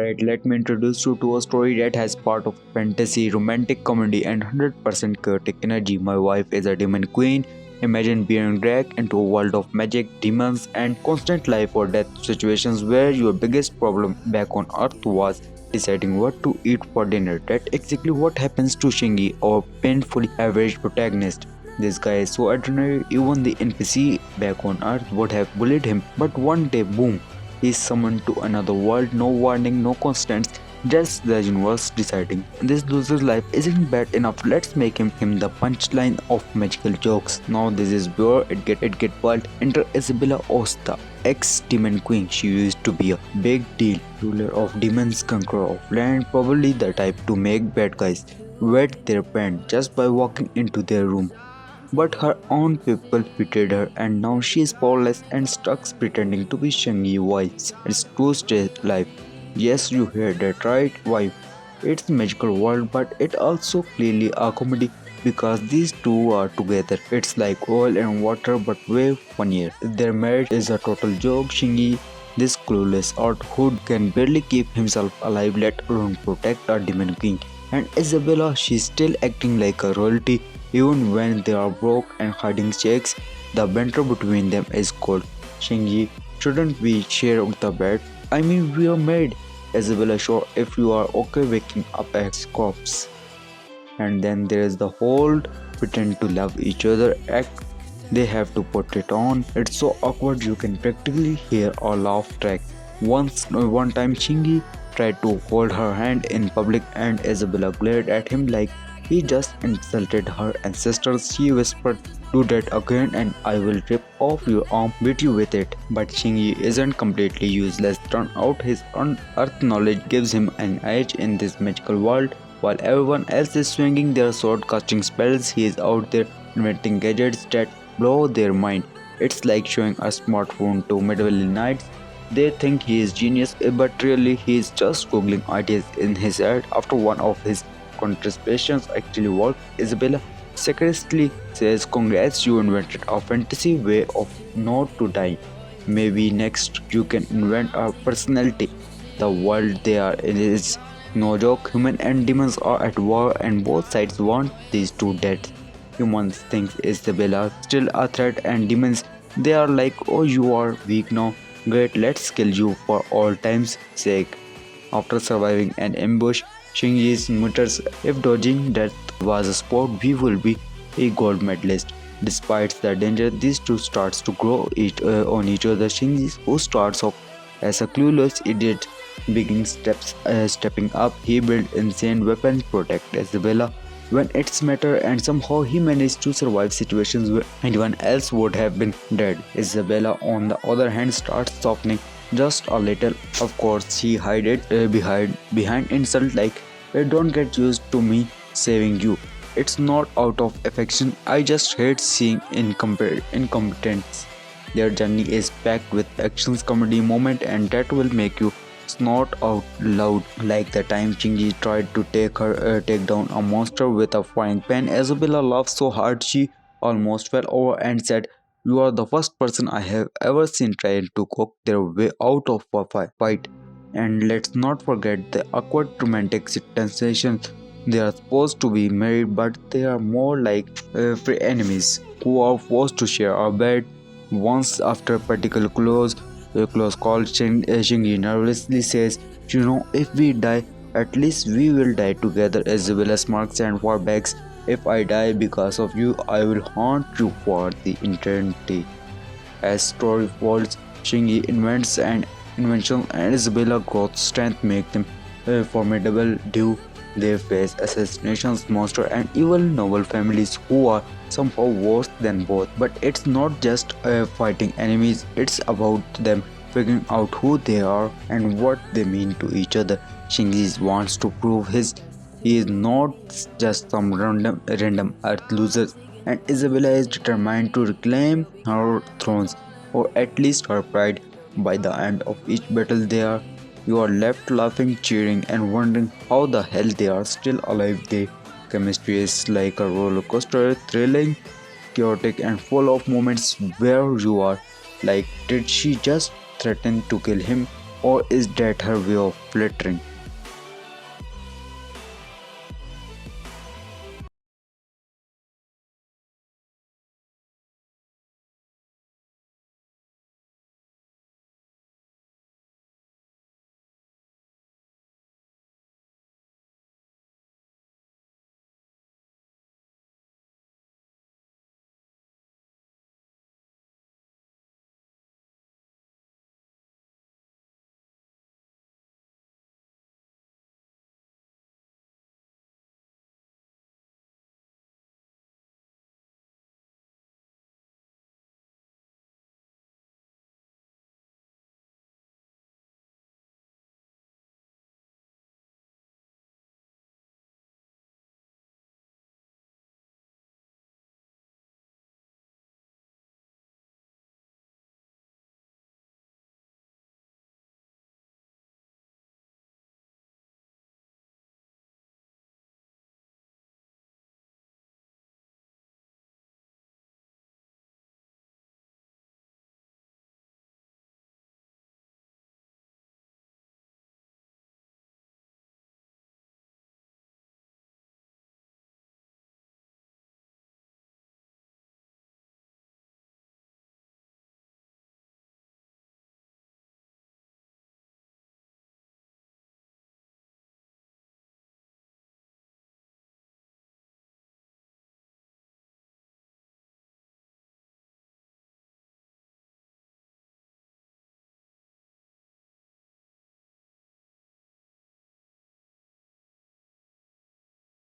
Alright, let me introduce you to a story that has part of fantasy, romantic comedy, and 100% chaotic energy. My wife is a demon queen. Imagine being dragged into a world of magic, demons, and constant life or death situations where your biggest problem back on Earth was deciding what to eat for dinner. That's exactly what happens to Shingi, our painfully average protagonist. This guy is so ordinary, even the NPC back on Earth would have bullied him. But one day, boom, he is summoned to another world, no warning, no constants, just the universe deciding. This loser's life isn't bad enough, let's make him the punchline of magical jokes. Now this is where it get wild. Enter Isabella Osta, ex-demon queen. She used to be a big deal, ruler of demons, conqueror of land, probably the type to make bad guys wet their pants just by walking into their room. But her own people betrayed her, and now she is powerless and stuck pretending to be Shangyi wife. It's true stage life. Yes, you heard that right, wife. It's a magical world, but it also clearly a comedy because these two are together. It's like oil and water, but way funnier. Their marriage is a total joke. Shingi, this clueless old who can barely keep himself alive, let alone protect a demon king. And Isabella, she's still acting like a royalty even when they are broke and hiding checks. The banter between them is gold. Shinji, shouldn't we share the bed? I mean, we are married. Isabella, sure, if you are okay waking up as corpse. And then there is the whole pretend to love each other act. They have to put it on. It's so awkward you can practically hear a laugh track. One time Shingi tried to hold her hand in public and Isabella glared at him like he just insulted her ancestors. She whispered, "Do that again and I will rip off your arm, beat you with it." But Shingi isn't completely useless. Turn out his earth knowledge gives him an edge in this magical world. While everyone else is swinging their sword casting spells, he is out there inventing gadgets that blow their mind. It's like showing a smartphone to medieval knights. They think he is genius, but really he is just googling ideas in his head. After one of his contrasptions actually worked, Isabella sarcastically says, "Congrats, you invented a fantasy way of not to die. Maybe next you can invent a personality." The world they are in is no joke. Human and demons are at war and both sides want these two dead. Humans think Isabella still a threat and demons, they are like, "Oh, you are weak now. Great, let's kill you for all time's sake." After surviving an ambush, Shinji's mutters, "If dodging death was a sport, we will be a gold medalist." Despite the danger, these two starts to grow on each other. Shinji, who starts off as a clueless idiot, begins stepping up. He built insane weapons, protect Isabella when it's matter, and somehow he managed to survive situations where anyone else would have been dead. Isabella, on the other hand, starts softening just a little. Of course, she hid it behind insult like, "Don't get used to me saving you. It's not out of affection. I just hate seeing incompetence." Their journey is packed with actions, comedy moment, and that will make you snort out loud. Like the time Chingy tried to take down a monster with a frying pan. Isabella laughed so hard she almost fell over and said, "You are the first person I have ever seen trying to cook their way out of a fight." And let's not forget the awkward romantic sensations. They are supposed to be married, but they are more like free enemies who are forced to share a bed. Once, after particular close call, Shingi nervously says, "You know, if we die, at least we will die together." Isabella smirks and begs, "If I die because of you, I will haunt you for the eternity." As story folds, Shingi invents an invention and Isabella growth strength make them formidable. Do they face assassinations, monster, and evil noble families who are somehow worse than both. But it's not just fighting enemies, it's about them figuring out who they are and what they mean to each other. Shinji wants to prove he is not just some random earth loser, and Isabella is determined to reclaim her thrones, or at least her pride. By the end of each battle you are left laughing, cheering, and wondering how the hell they are still alive. Their chemistry is like a roller coaster, thrilling, chaotic, and full of moments where you are like, did she just threaten to kill him, Or is that her way of flattering?